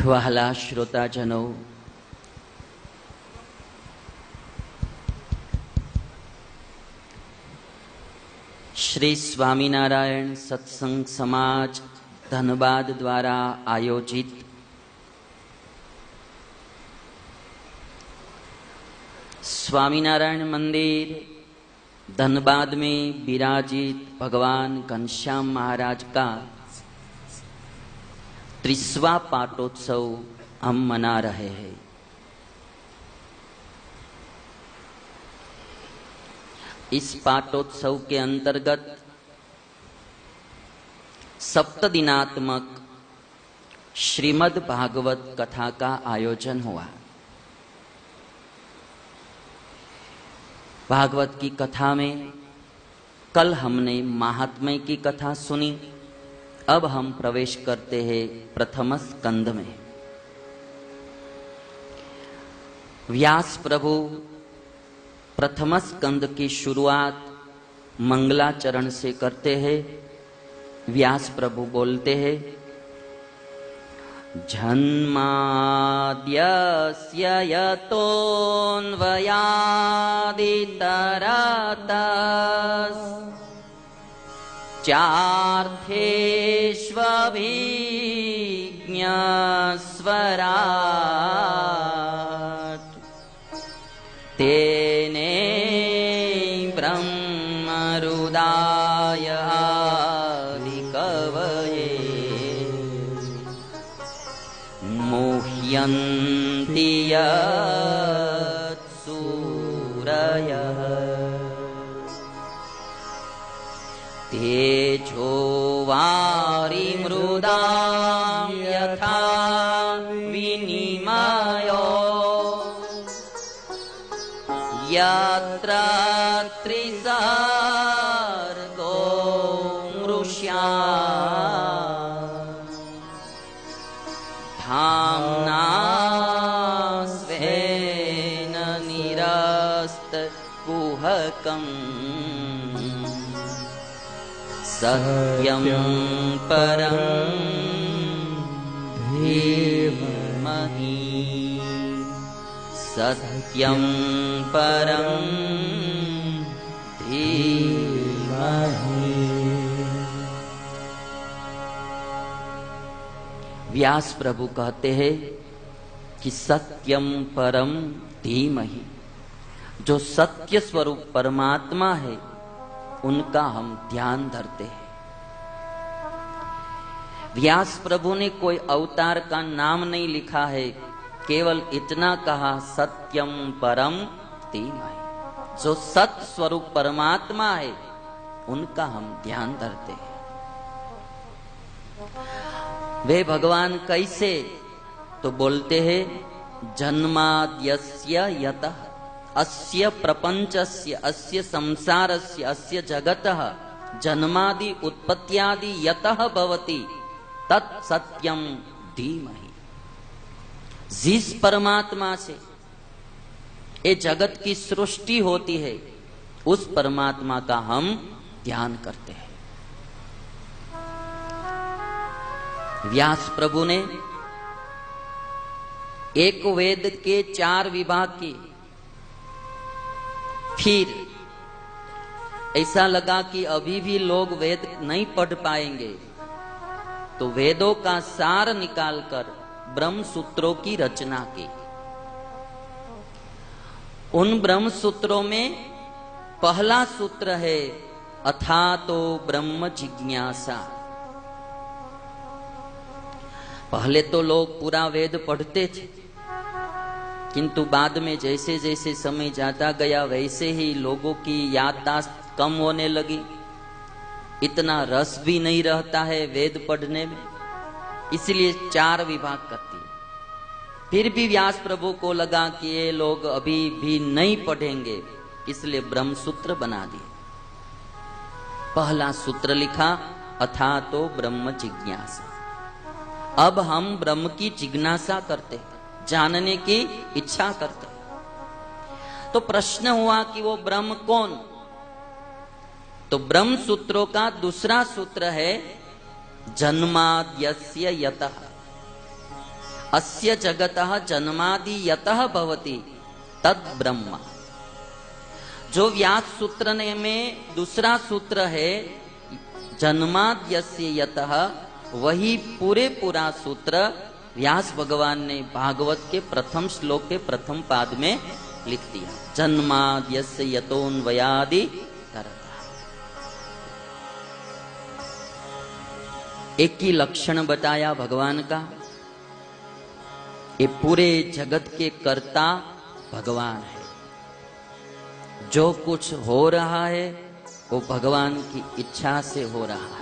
વહાલા શ્રોતાજનો, શ્રી સ્વામિનારાયણ સત્સંગ સમાજ ધનબાદ દ્વારા આયોજિત स्वामीनारायण मंदिर धनबाद में विराजित भगवान घनश्याम महाराज का 30वां पाटोत्सव हम मना रहे हैं। इस पाटोत्सव के अंतर्गत सप्तदिनात्मक श्रीमद् भागवत कथा का आयोजन हुआ। भागवत की कथा में कल हमने महात्म्य की कथा सुनी। अब हम प्रवेश करते हैं प्रथम स्कंद में। व्यास प्रभु प्रथम स्कंद की शुरुआत मंगलाचरण से करते हैं। व्यास प्रभु बोलते हैं, जन्माद्यस्य यतोऽन्वयादितरतश्चार्थेष्वभिज्ञस्वराट् तेने ब्रह्मरुदाय आदिकवये मुह्यन्ति यत्सूरयः तेजो वारिमृदां यथा विनिमयो यत्र त्रिसर्गो मृष्या धाम्ना स्वेन निरस्तकुहकम् सत्यं परं धीमहि सत्यं परं धीमहि। व्यास प्रभु कहते हैं कि सत्यम परम धीमहि, जो सत्य स्वरूप परमात्मा है उनका हम ध्यान धरते हैं। व्यास प्रभु ने कोई अवतार का नाम नहीं लिखा है, केवल इतना कहा सत्यम परम धीमहि, जो सत्य स्वरूप परमात्मा है उनका हम ध्यान धरते हैं। वे भगवान कैसे? तो बोलते हैं, जन्माद्यस्य यतः अस्य प्रपंचस्य अस्य संसारस्य अस्य जगतः जन्मादि उत्पत्त्यादि यतः भवति तत् सत्यम धीमहि। जिस परमात्मा से ये जगत की सृष्टि होती है उस परमात्मा का हम ध्यान करते हैं। व्यास प्रभु ने एक वेद के 4 विभाग की, फिर ऐसा लगा कि अभी भी लोग वेद नहीं पढ़ पाएंगे, तो वेदों का सार निकालकर ब्रह्म सूत्रों की रचना की। उन ब्रह्म सूत्रों में पहला सूत्र है अथातो ब्रह्म जिज्ञासा। पहले तो लोग पूरा वेद पढ़ते थे, किंतु बाद में जैसे जैसे समय जाता गया वैसे ही लोगों की याददाश्त कम होने लगी। इतना रस भी नहीं रहता है वेद पढ़ने में, इसलिए 4 विभाग करती है। फिर भी व्यास प्रभु को लगा कि ये लोग अभी भी नहीं पढ़ेंगे, इसलिए ब्रह्म सूत्र बना दिए। पहला सूत्र लिखा अथातो ब्रह्म जिज्ञासा। अब हम ब्रह्म की जिज्ञासा करते हैं, जानने की इच्छा करते हैं। तो प्रश्न हुआ कि वो ब्रह्म कौन? तो ब्रह्म सूत्रों का दूसरा सूत्र है जन्माद्यस्य यतः। अस्य जगतः जन्मादि यतः भवति तद ब्रह्म। जो व्यास सूत्र ने में दूसरा सूत्र है जन्माद्यस्य यतः, वही पूरा सूत्र व्यास भगवान ने भागवत के प्रथम श्लोक के प्रथम पाद में लिख दिया। जन्माद्यस्य यतोन्वयादि तरतः। एक ही लक्षण बताया भगवान का, ये पूरे जगत के कर्ता भगवान है। जो कुछ हो रहा है वो भगवान की इच्छा से हो रहा है।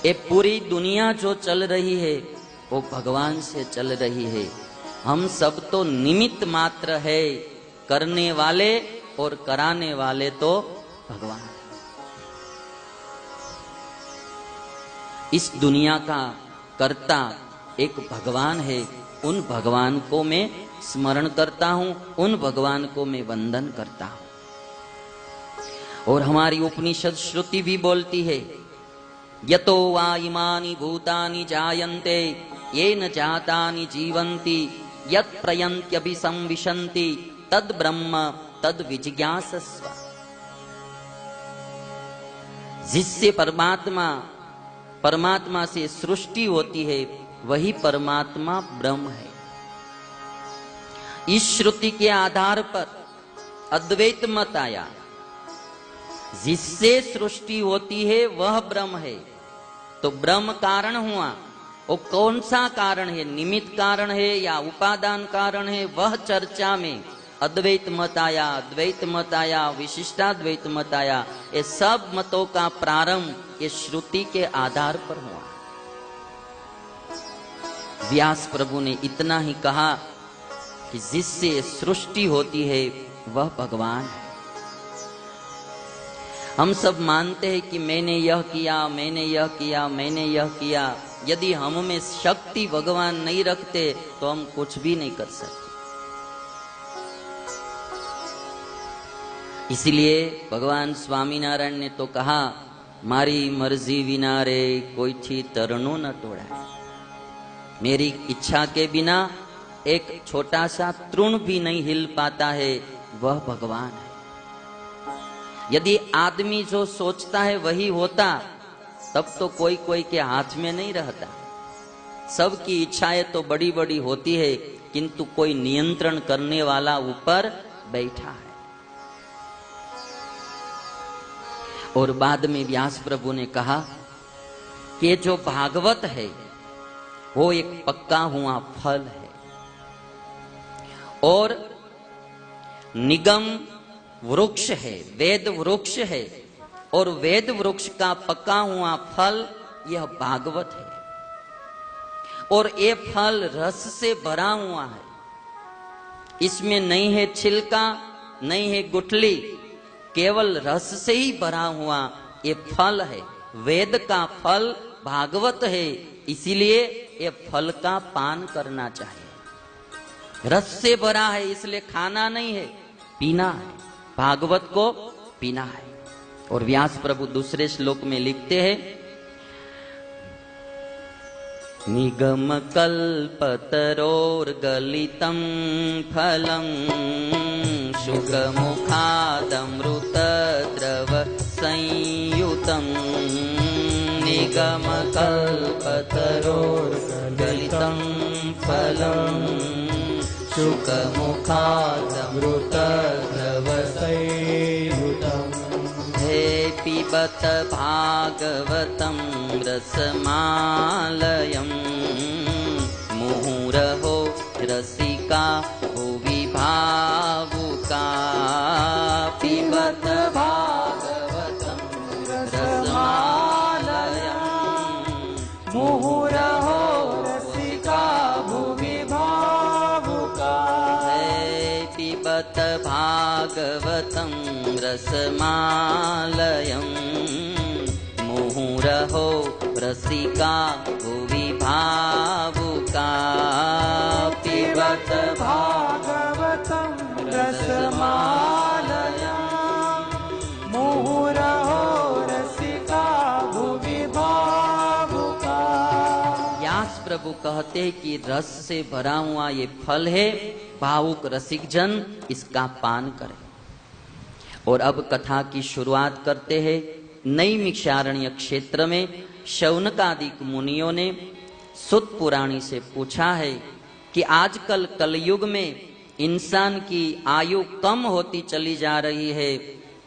ये पूरी दुनिया जो चल रही है वो भगवान से चल रही है। हम सब तो निमित्त मात्र है, करने वाले और कराने वाले तो भगवान। इस दुनिया का कर्ता एक भगवान है। उन भगवान को मैं स्मरण करता हूं, उन भगवान को मैं वंदन करता हूं। और हमारी उपनिषद श्रुति भी बोलती है, यतो वा इमानि भूतानि जायन्ते येन जातानि जीवन्ति यत् प्रयन्त्यभिसंविशन्ति तद ब्रह्म तद विजिज्ञासस्व। जिससे परमात्मा से सृष्टि होती है वही परमात्मा ब्रह्म है। इस श्रुति के आधार पर अद्वैत मत आया, जिससे सृष्टि होती है वह ब्रह्म है। तो ब्रह्म कारण हुआ, वो कौन सा कारण है, निमित्त कारण है या उपादान कारण है, वह चर्चा में अद्वैत मत आया, द्वैत मत आया, विशिष्टाद्वैत मत आया। ये सब मतों का प्रारंभ ये श्रुति के आधार पर हुआ। व्यास प्रभु ने इतना ही कहा कि जिससे सृष्टि होती है वह भगवान है। हम सब मानते हैं कि मैंने यह किया, मैंने यह किया, मैंने यह किया। यदि हम में शक्ति भगवान नहीं रखते तो हम कुछ भी नहीं कर सकते। इसलिए भगवान स्वामीनारायण ने तो कहा, मारी मर्जी विना रे कोई थी तरनो न तोड़ा। मेरी इच्छा के बिना एक छोटा सा तृण भी नहीं हिल पाता है, वह भगवान है। यदि आदमी जो सोचता है वही होता, तब तो कोई कोई के हाथ में नहीं रहता। सबकी इच्छाएं तो बड़ी बड़ी होती है, किंतु कोई नियंत्रण करने वाला ऊपर बैठा है। और बाद में व्यास प्रभु ने कहा कि जो भागवत है वो एक पक्का हुआ फल है, और निगम वृक्ष है, वेद वृक्ष है, और वेद वृक्ष का पका हुआ फल यह भागवत है। और ये फल रस से भरा हुआ है, इसमें नहीं है छिलका, नहीं है गुठली, केवल रस से ही भरा हुआ ये फल है। वेद का फल भागवत है, इसीलिए ये फल का पान करना चाहिए। रस से भरा है इसलिए खाना नहीं है, पीना है, भागवत को पीना है। और व्यास प्रभु दूसरे श्लोक में लिखते हैं, निगम कल्पतरोर्गलितं फलं शुकमुखादमृत द्रव संयुतं। निगम कल्पतरोर्गलितं फलं शुकमुखादमृत द्रव संयुतं। हे पिबत भागवतं रसमालयं मुहुरहो रसिका भुवि भावुका। पिबत भागवतं रसमालयं मुहुरहो रसिका भुवि भावुका। हे पिबत भागवतं रसमालयं मुहुरहो रसिका भुवि भावुका। पिबत भागवतं रसमालयं मुहुरहो रसिका भुवि भावुका। या व्यास प्रभु कहते हैं कि रस से भरा हुआ ये फल है, भावुक रसिक जन इसका पान करें। और अब कथा की शुरुआत करते हैं। नैमिषारण्य क्षेत्र में शौनकादिक मुनियों ने सुत पुराणी से पूछा है कि आजकल कलयुग में इंसान की आयु कम होती चली जा रही है,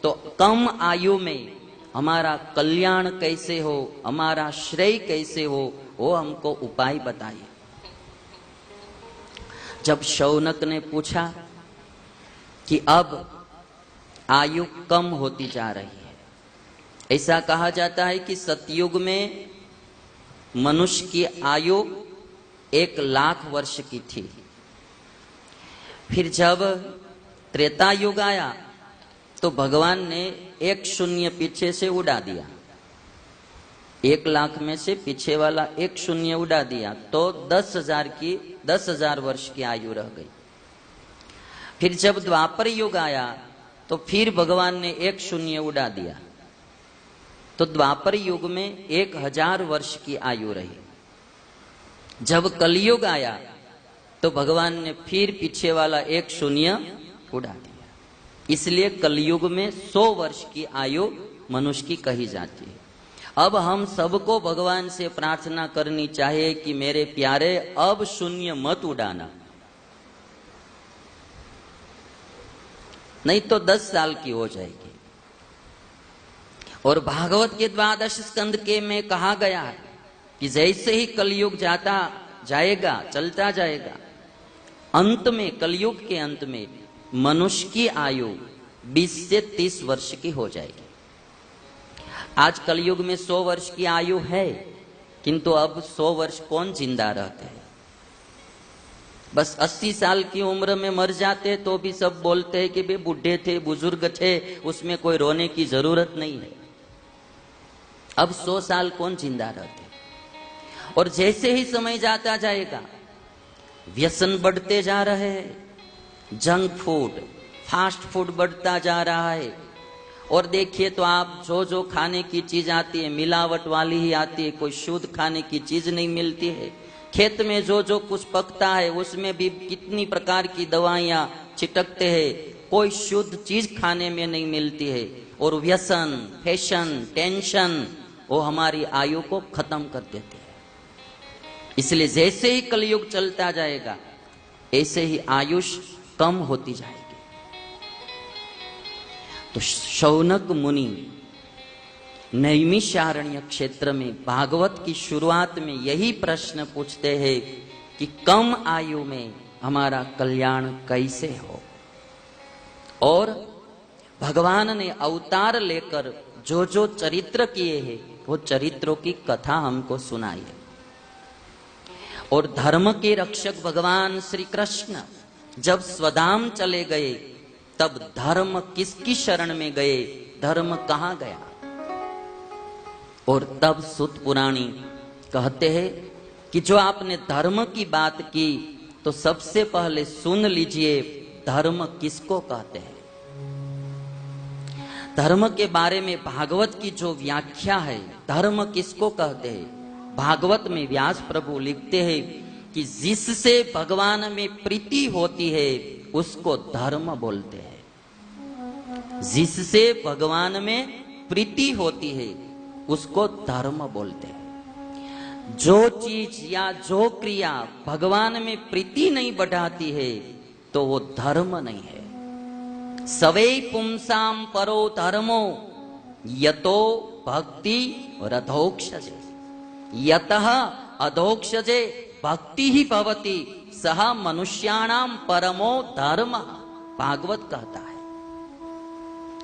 तो कम आयु में हमारा कल्याण कैसे हो, हमारा श्रेय कैसे हो, वो हमको उपाय बताइए। जब शौनक ने पूछा कि अब आयु कम होती जा रही है, ऐसा कहा जाता है कि सतयुग में मनुष्य की आयु 1,00,000 वर्ष की थी। फिर जब त्रेता युग आया तो भगवान ने 1 शून्य पीछे से उड़ा दिया, 1,00,000 में से पीछे वाला 1 शून्य उड़ा दिया, तो 10,000 वर्ष की आयु रह गई। फिर जब द्वापर युग आया तो फिर भगवान ने 1 शून्य उड़ा दिया, तो द्वापर युग में 1,000 वर्ष की आयु रही। जब कलयुग आया तो भगवान ने फिर पीछे वाला 1 शून्य उड़ा दिया। इसलिए कलयुग में 100 वर्ष की आयु मनुष्य की कही जाती है। अब हम सबको भगवान से प्रार्थना करनी चाहिए कि मेरे प्यारे अब शून्य मत उड़ाना, नहीं तो 10 साल की हो जाएगी। और भागवत के 12 स्कंद के में कहा गया है कि जैसे ही कलयुग जाता जाएगा, चलता जाएगा, अंत में कलयुग के अंत में मनुष्य की आयु 20 से 30 वर्ष की हो जाएगी। आज कलयुग में 100 वर्ष की आयु है, किंतु अब 100 वर्ष कौन जिंदा रहते हैं? बस 80 साल की उम्र में मर जाते तो भी सब बोलते हैं कि वे बूढ़े थे, बुजुर्ग थे, उसमें कोई रोने की जरूरत नहीं है। अब 100 साल कौन जिंदा रहते? और जैसे ही समय जाता जाएगा व्यसन बढ़ते जा रहे हैं, जंक फूड, फास्ट फूड बढ़ता जा रहा है। और देखिए तो आप जो जो खाने की चीज आती है मिलावट वाली ही आती है, कोई शुद्ध खाने की चीज नहीं मिलती है। खेत में जो जो कुछ पकता है उसमें भी कितनी प्रकार की दवाइयां छिटकते हैं, कोई शुद्ध चीज खाने में नहीं मिलती है। और व्यसन, फैशन, टेंशन वो हमारी आयु को खत्म कर देते हैं। इसलिए जैसे ही कलयुग चलता जाएगा ऐसे ही आयुष कम होती जाएगी। तो शौनक मुनि नैमिषारण्य क्षेत्र में भागवत की शुरुआत में यही प्रश्न पूछते हैं कि कम आयु में हमारा कल्याण कैसे हो। और भगवान ने अवतार लेकर जो जो चरित्र किए हैं वो चरित्रों की कथा हमको सुनाई है। और धर्म के रक्षक भगवान श्री कृष्ण जब स्वधाम चले गए तब धर्म किसकी शरण में गए, धर्म कहां गया? और तब सुत पुराणी कहते हैं कि जो आपने धर्म की बात की तो सबसे पहले सुन लीजिए धर्म किसको कहते हैं। धर्म के बारे में भागवत की जो व्याख्या है, धर्म किसको कहते हैं, भागवत में व्यास प्रभु लिखते हैं कि जिससे भगवान में प्रीति होती है उसको धर्म बोलते हैं। जिससे भगवान में प्रीति होती है उसको धर्म बोलते हैं। जो चीज या जो क्रिया भगवान में प्रीति नहीं बढ़ाती है तो वो धर्म नहीं है। सवै पुंसाम परो धर्मो यतो भक्ति रथोक्षजे यतः अधोक्षजे भक्ति ही भवति सह मनुष्याणाम परमो धर्म। भागवत कहता है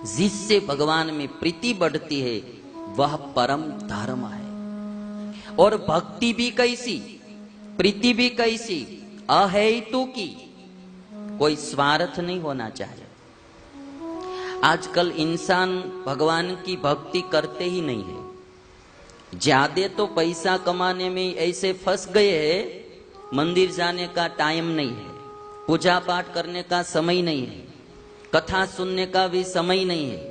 जिससे भगवान में प्रीति बढ़ती है वह परम धर्म है। और भक्ति भी कैसी, प्रीति भी कैसी, अहेतु की, कोई स्वार्थ नहीं होना चाहिए। आजकल इंसान भगवान की भक्ति करते ही नहीं है, ज्यादा तो पैसा कमाने में ऐसे फंस गए हैं, मंदिर जाने का टाइम नहीं है, पूजा पाठ करने का समय नहीं है, कथा सुनने का भी समय नहीं है।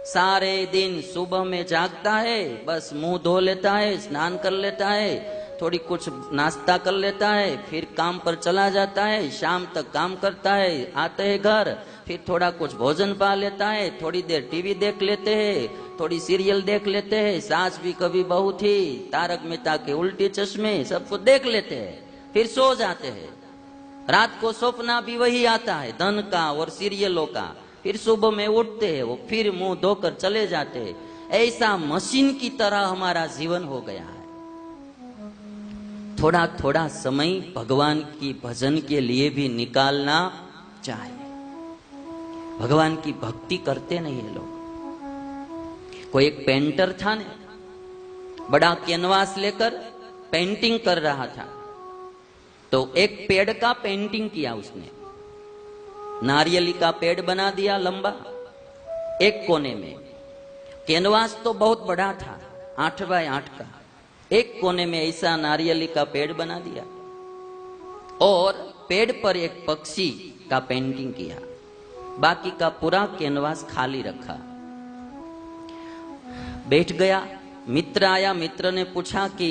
सारे दिन सुबह में जागता है, बस मुंह धो लेता है, स्नान कर लेता है, थोड़ी कुछ नाश्ता कर लेता है, फिर काम पर चला जाता है, शाम तक काम करता है, आते हैं घर, फिर थोड़ा कुछ भोजन पा लेता है, थोड़ी देर टीवी देख लेते हैं, थोड़ी सीरियल देख लेते हैं, सास भी कभी बहू थी, तारक मेहता के उल्टे चश्मे, सब कुछ देख लेते हैं, फिर सो जाते हैं। रात को सपना भी वही आता है, धन का और सीरियलों का। फिर सुबह में उठते हैं, वो फिर मुंह धोकर चले जाते हैं। ऐसा मशीन की तरह हमारा जीवन हो गया है। थोड़ा थोड़ा समय भगवान की भजन के लिए भी निकालना चाहिए। भगवान की भक्ति करते नहीं है लोग। कोई एक पेंटर था ने, बड़ा कैनवास लेकर पेंटिंग कर रहा था, तो एक पेड़ का पेंटिंग किया उसने। नारियली का पेड़ बना दिया लंबा एक कोने में। कैनवास तो बहुत बड़ा था, 8 बाय 8 का। एक कोने में ऐसा नारियली का पेड़ बना दिया और पेड़ पर एक पक्षी का पेंटिंग किया। बाकी का पूरा कैनवास खाली रखा। बैठ गया, मित्र आया, मित्र ने पूछा कि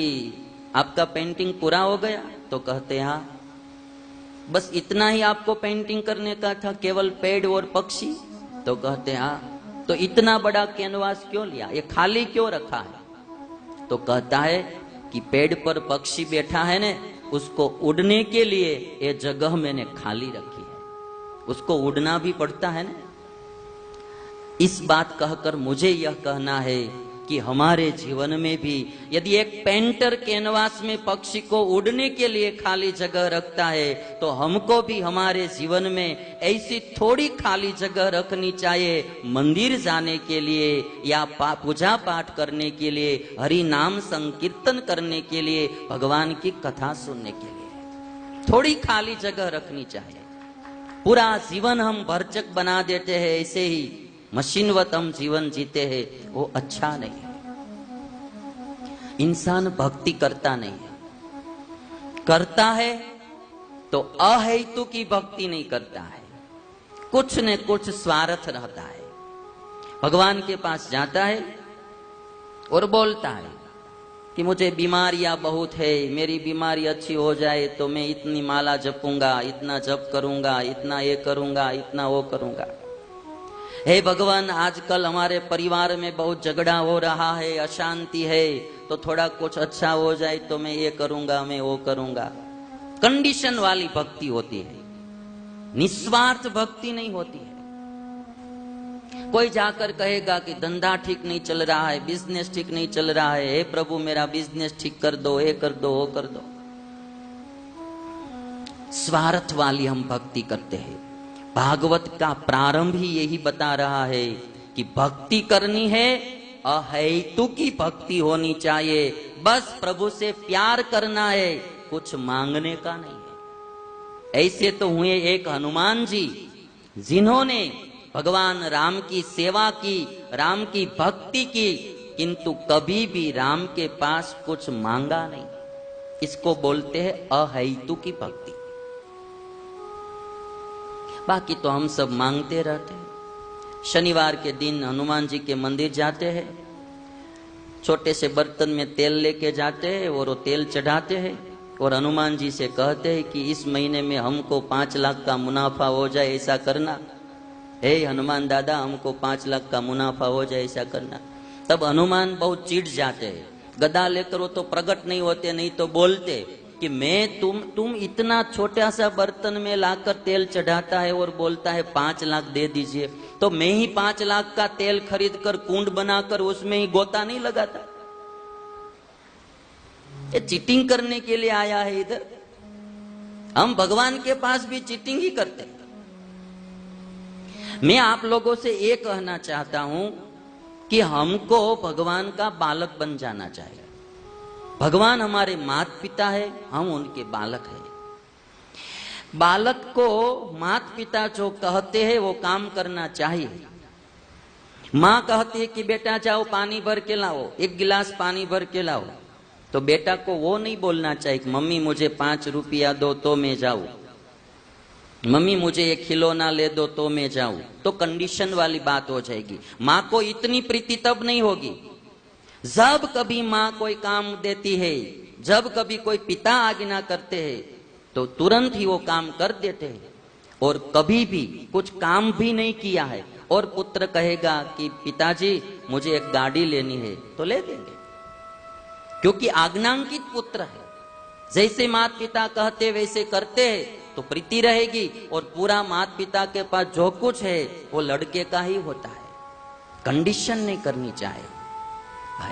आपका पेंटिंग पूरा हो गया? तो कहते हाँ। बस इतना ही आपको पेंटिंग करने का था, केवल पेड़ और पक्षी? तो कहते हाँ। तो इतना बड़ा कैनवास क्यों लिया, ये खाली क्यों रखा है? तो कहता है कि पेड़ पर पक्षी बैठा है ने, उसको उड़ने के लिए ये जगह मैंने खाली रखी है, उसको उड़ना भी पड़ता है ना। इस बात कहकर मुझे यह कहना है कि हमारे जीवन में भी यदि एक पेंटर कैनवास में पक्षी को उड़ने के लिए खाली जगह रखता है, तो हमको भी हमारे जीवन में ऐसी थोड़ी खाली जगह रखनी चाहिए, मंदिर जाने के लिए या पूजा पाठ करने के लिए, हरि नाम संकीर्तन करने के लिए, भगवान की कथा सुनने के लिए थोड़ी खाली जगह रखनी चाहिए। पूरा जीवन हम भरचक बना देते हैं, ऐसे ही मशीनवत हम जीवन जीते हैं, वो अच्छा नहीं है। इंसान भक्ति करता नहीं है, करता है तो अहेतु की भक्ति नहीं करता है, कुछ न कुछ स्वार्थ रहता है। भगवान के पास जाता है और बोलता है कि मुझे बीमारियां बहुत है, मेरी बीमारी अच्छी हो जाए तो मैं इतनी माला जपूंगा, इतना जप करूंगा, इतना ये करूंगा, इतना वो करूंगा। हे भगवान, आजकल हमारे परिवार में बहुत झगड़ा हो रहा है, अशांति है, तो थोड़ा कुछ अच्छा हो जाए तो मैं ये करूंगा, मैं वो करूंगा। कंडीशन वाली भक्ति होती है, निस्वार्थ भक्ति नहीं होती है। कोई जाकर कहेगा कि धंधा ठीक नहीं चल रहा है, बिजनेस ठीक नहीं चल रहा है, हे प्रभु मेरा बिजनेस ठीक कर दो, ये कर दो, वो कर दो। स्वार्थ वाली हम भक्ति करते हैं। भागवत का प्रारंभ ही यही बता रहा है कि भक्ति करनी है, अहेतु की भक्ति होनी चाहिए, बस प्रभु से प्यार करना है, कुछ मांगने का नहीं है। ऐसे तो हुए एक हनुमान जी, जिन्होंने भगवान राम की सेवा की, राम की भक्ति की, किंतु कभी भी राम के पास कुछ मांगा नहीं। इसको बोलते हैं अहेतु की भक्ति। बाकी तो हम सब मांगते रहते हैं। शनिवार के दिन हनुमान जी के मंदिर जाते हैं, छोटे से बर्तन में तेल लेके जाते हैं और वो तेल चढ़ाते हैं और हनुमान जी से कहते हैं कि इस महीने में हमको 5 लाख का मुनाफा हो जाए, ऐसा करना। हे हनुमान दादा, हमको 5 लाख का मुनाफा हो जाए, ऐसा करना। तब हनुमान बहुत चिढ़ जाते हैं, गदा लेकर वो तो प्रकट नहीं होते, नहीं तो बोलते कि मैं तुम इतना छोटा सा बर्तन में लाकर तेल चढ़ाता है और बोलता है 5 लाख दे दीजिए, तो मैं ही 5 लाख का तेल खरीद कर कुंड बनाकर उसमें ही गोता नहीं लगाता? ये चीटिंग करने के लिए आया है इधर। हम भगवान के पास भी चीटिंग ही करते हैं। मैं आप लोगों से ये कहना चाहता हूं कि हमको भगवान का बालक बन जाना चाहिए। भगवान हमारे माता पिता है, हम उनके बालक हैं। बालक को माता पिता जो कहते हैं वो काम करना चाहिए। माँ कहती है कि बेटा जाओ पानी भर के लाओ, 1 गिलास पानी भर के लाओ, तो बेटा को वो नहीं बोलना चाहिए कि मम्मी मुझे 5 रुपया दो तो मैं जाऊं, मम्मी मुझे 1 खिलौना ले दो तो मैं जाऊं। तो कंडीशन वाली बात हो जाएगी। माँ को इतनी प्रीति तब नहीं होगी। जब कभी माँ कोई काम देती है जब कभी कोई पिता आज्ञा करते हैं तो तुरंत ही वो काम कर देते हैं, और कभी भी कुछ काम भी नहीं किया है और पुत्र कहेगा कि पिताजी मुझे एक गाड़ी लेनी है, तो ले देंगे, क्योंकि आज्ञांकित पुत्र है। जैसे माता पिता कहते वैसे करते हैं तो प्रीति रहेगी, और पूरा माता पिता के पास जो कुछ है वो लड़के का ही होता है। कंडीशन नहीं करनी चाहिए।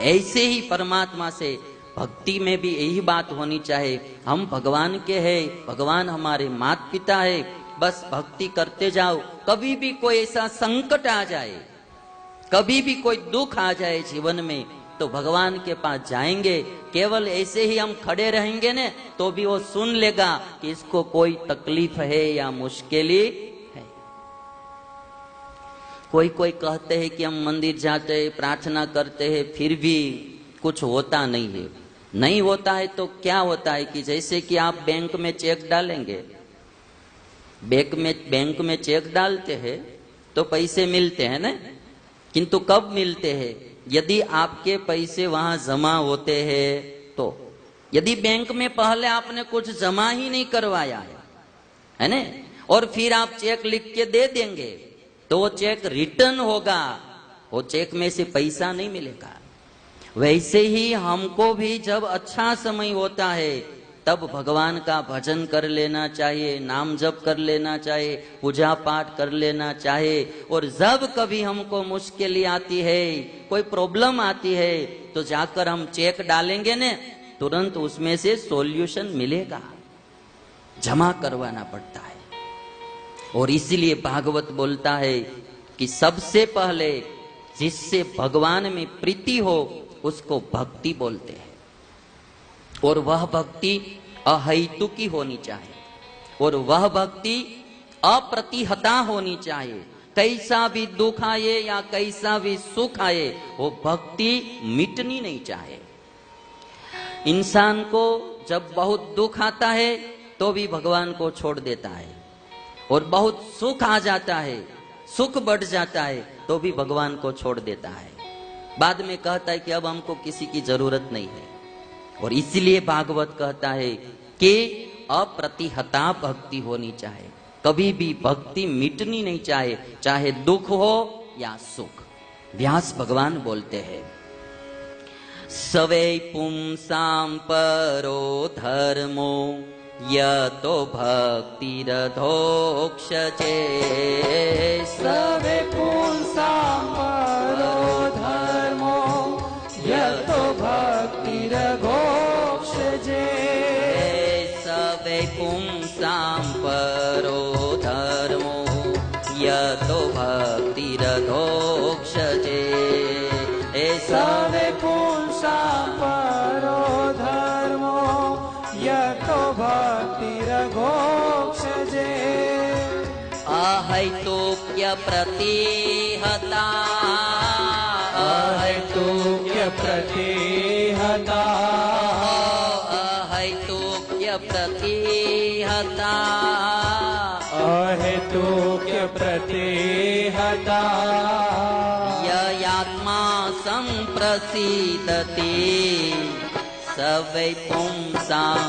ऐसे ही परमात्मा से भक्ति में भी यही बात होनी चाहिए। हम भगवान के हैं, भगवान हमारे माता पिता है, बस भक्ति करते जाओ। कभी भी कोई ऐसा संकट आ जाए, कभी भी कोई दुख आ जाए जीवन में, तो भगवान के पास जाएंगे। केवल ऐसे ही हम खड़े रहेंगे ने तो भी वो सुन लेगा कि इसको कोई तकलीफ है या मुश्किल है। कोई कोई कहते हैं कि हम मंदिर जाते हैं, प्रार्थना करते हैं, फिर भी कुछ होता नहीं है। नहीं होता है तो क्या होता है कि जैसे कि आप बैंक में चेक डालेंगे, बैंक में चेक डालते हैं तो पैसे मिलते हैं ना, किंतु कब मिलते हैं? यदि आपके पैसे वहां जमा होते हैं तो। यदि बैंक में पहले आपने कुछ जमा ही नहीं करवाया है ना, और फिर आप चेक लिख के दे देंगे तो वो चेक रिटर्न होगा, वो चेक में से पैसा नहीं मिलेगा। वैसे ही हमको भी जब अच्छा समय होता है तब भगवान का भजन कर लेना चाहिए, नाम जप कर लेना चाहिए, पूजा पाठ कर लेना चाहिए। और जब कभी हमको मुश्किल आती है, कोई प्रॉब्लम आती है, तो जाकर हम चेक डालेंगे ने, तुरंत उसमें से सॉल्यूशन मिलेगा। जमा करवाना पड़ता है। और इसीलिए भागवत बोलता है कि सबसे पहले जिससे भगवान में प्रीति हो उसको भक्ति बोलते हैं, और वह भक्ति अहेतु की होनी चाहिए, और वह भक्ति अप्रतिहता होनी चाहिए। कैसा भी दुख आए या कैसा भी सुख आए, वो भक्ति मिटनी नहीं चाहिए। इंसान को जब बहुत दुख आता है तो भी भगवान को छोड़ देता है, और बहुत सुख आ जाता है, सुख बढ़ जाता है तो भी भगवान को छोड़ देता है। बाद में कहता है कि अब हमको किसी की जरूरत नहीं है। और इसीलिए भागवत कहता है कि अप्रतिहता भक्ति होनी चाहिए, कभी भी भक्ति मिटनी नहीं चाहिए, चाहे दुख हो या सुख। व्यास भगवान बोलते हैं, सवै पुंसां परो धर्मो यतो भक्तिरधोक्षते। सवै पुंसां परो धर्मो यतो भक्तिरघोक्षते। सवै पुंसां परो धर्मो यतो भक्तिरधोक्षते। सवै पुंसां परो धर्मो यतो भक्तिरघोक्षते। अहैतुक्य प्रतिहता, अहैतुक्य प्रतिहता, अहैतुक्य प्रतिहता, अहेतुक्य प्रतिहता। ययात्मा संप्रसीदति सवै पुंसां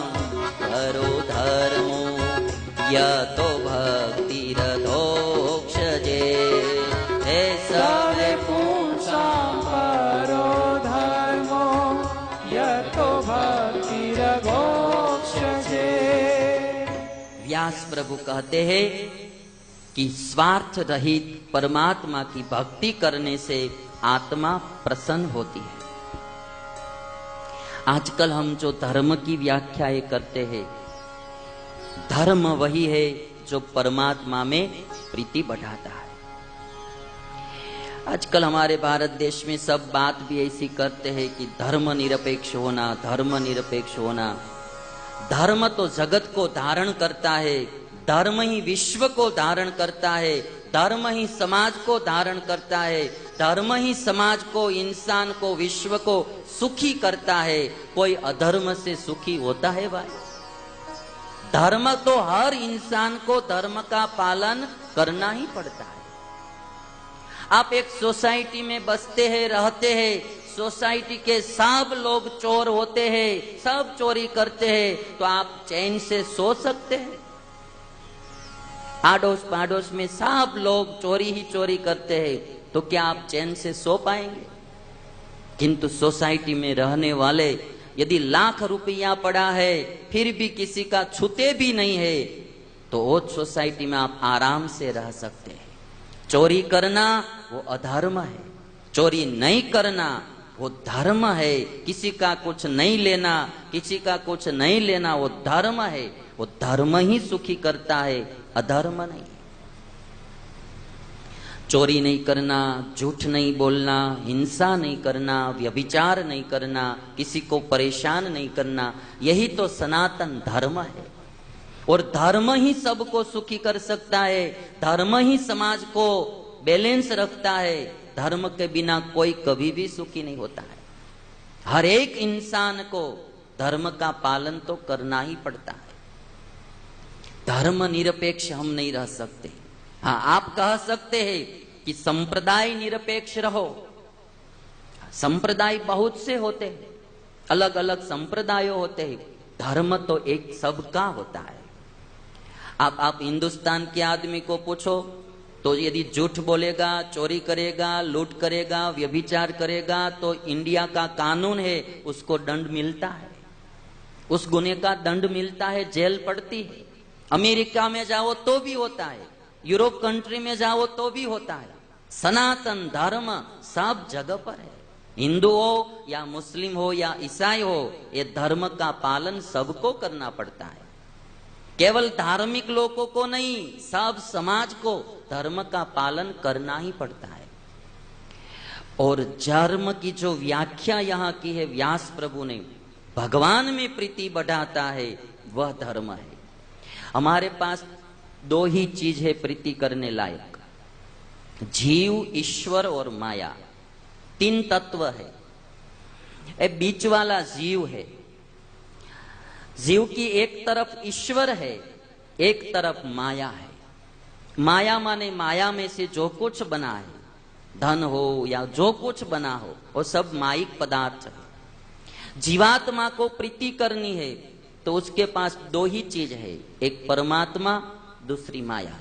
परो धर्मो यतो भक्तिरधोक्षते। सवै पुंसां परो धर्मो यतो भक्तिरघोक्षते। व्यास प्रभु कहते हैं कि स्वार्थ रहित परमात्मा की भक्ति करने से आत्मा प्रसन्न होती है। आजकल हम जो धर्म की व्याख्याएं करते हैं, धर्म वही है जो परमात्मा में प्रीति बढ़ाता है। आजकल हमारे भारत देश में सब बात भी ऐसी करते हैं कि धर्म निरपेक्ष होना, धर्म निरपेक्ष होना। धर्म तो जगत को धारण करता है, धर्म ही विश्व को धारण करता है, धर्म ही समाज को धारण करता है, धर्म ही समाज को, इंसान को, विश्व को सुखी करता है। कोई अधर्म से सुखी होता है भाई? धर्म तो हर इंसान को धर्म का पालन करना ही पड़ता है। आप एक सोसाइटी में बसते हैं, रहते हैं, सोसाइटी के सब लोग चोर होते हैं, सब चोरी करते हैं, तो आप चैन से सो सकते हैं? आड़ोस पाड़ोस में सब लोग चोरी ही चोरी करते हैं, तो क्या आप चैन से सो पाएंगे? किंतु सोसाइटी में रहने वाले यदि लाख रुपया पड़ा है फिर भी किसी का छूते भी नहीं है, तो वो सोसाइटी में आप आराम से रह सकते हैं। चोरी करना वो अधर्म है, चोरी नहीं करना वो धर्म है। किसी का कुछ नहीं लेना, किसी का कुछ नहीं लेना वो धर्म है। वो धर्म ही सुखी करता है, अधर्म नहीं। चोरी नहीं करना, झूठ नहीं बोलना, हिंसा नहीं करना, व्यभिचार नहीं करना, किसी को परेशान नहीं करना, यही तो सनातन धर्म है। और धर्म ही सबको सुखी कर सकता है, धर्म ही समाज को बैलेंस रखता है। धर्म के बिना कोई कभी भी सुखी नहीं होता है। हर एक इंसान को धर्म का पालन तो करना ही पड़ता है। धर्म निरपेक्ष हम नहीं रह सकते। हाँ, आप कह सकते हैं कि संप्रदाय निरपेक्ष रहो। संप्रदाय बहुत से होते हैं, अलग अलग संप्रदाय होते हैं, धर्म तो एक सबका होता है। आप हिंदुस्तान के आदमी को पूछो तो यदि झूठ बोलेगा, चोरी करेगा, लूट करेगा, व्यभिचार करेगा, तो इंडिया का कानून है, उसको दंड मिलता है, उस गुने का दंड मिलता है, जेल पड़ती है। अमेरिका में जाओ तो भी होता है, यूरोप कंट्री में जाओ तो भी होता है। सनातन धर्म सब जगह पर है। हिंदू हो या मुस्लिम हो या ईसाई हो, ये धर्म का पालन सबको करना पड़ता है। केवल धार्मिक लोगों को नहीं, सब समाज को धर्म का पालन करना ही पड़ता है। और धर्म की जो व्याख्या यहाँ की है व्यास प्रभु ने, भगवान में प्रीति बढ़ाता है, वह धर्म है। हमारे पास दो ही चीज है प्रीति करने लायक, जीव, ईश्वर और माया। तीन तत्व है। ए बीच वाला जीव है। जीव की एक तरफ ईश्वर है, एक तरफ माया है। माया माने माया में से जो कुछ बना है, धन हो या जो कुछ बना हो, वो सब माइक पदार्थ है। जीवात्मा को प्रीति करनी है तो उसके पास दो ही चीज है, एक परमात्मा, दूसरी माया।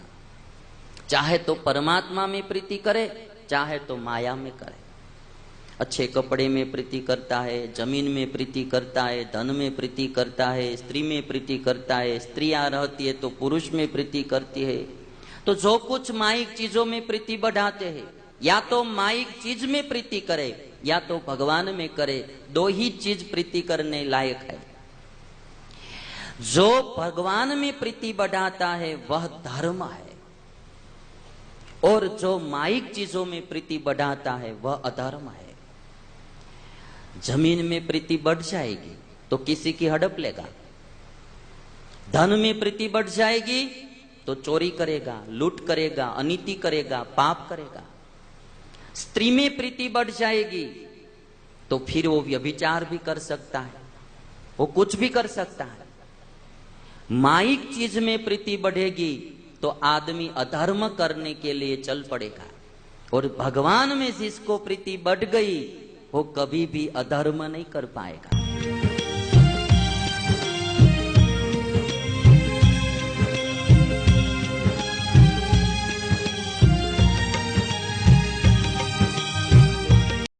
चाहे तो परमात्मा में प्रीति करे, चाहे तो माया में करे। अच्छे कपड़े में प्रीति करता है, जमीन में प्रीति करता है, धन में प्रीति करता है, स्त्री में प्रीति करता है, स्त्रियां रहती है तो पुरुष में प्रीति करती है। तो जो कुछ माइक चीजों में प्रीति बढ़ाते हैं, या तो माइक चीज में प्रीति करे या तो भगवान में करे। दो ही चीज प्रीति करने लायक है। जो भगवान में प्रीति बढ़ाता है वह धर्म है, और जो माइक चीजों में प्रीति बढ़ाता है वह अधर्म है। जमीन में प्रीति बढ़ जाएगी तो किसी की हड़प लेगा, धन में प्रीति बढ़ जाएगी तो चोरी करेगा, लूट करेगा, अनीति करेगा, पाप करेगा। स्त्री में प्रीति बढ़ जाएगी तो फिर वो व्यभिचार भी कर सकता है, वो कुछ भी कर सकता है। माइक चीज में प्रीति बढ़ेगी तो आदमी अधर्म करने के लिए चल पड़ेगा। और भगवान में जिसको प्रीति बढ़ गई वो कभी भी अधर्म नहीं कर पाएगा।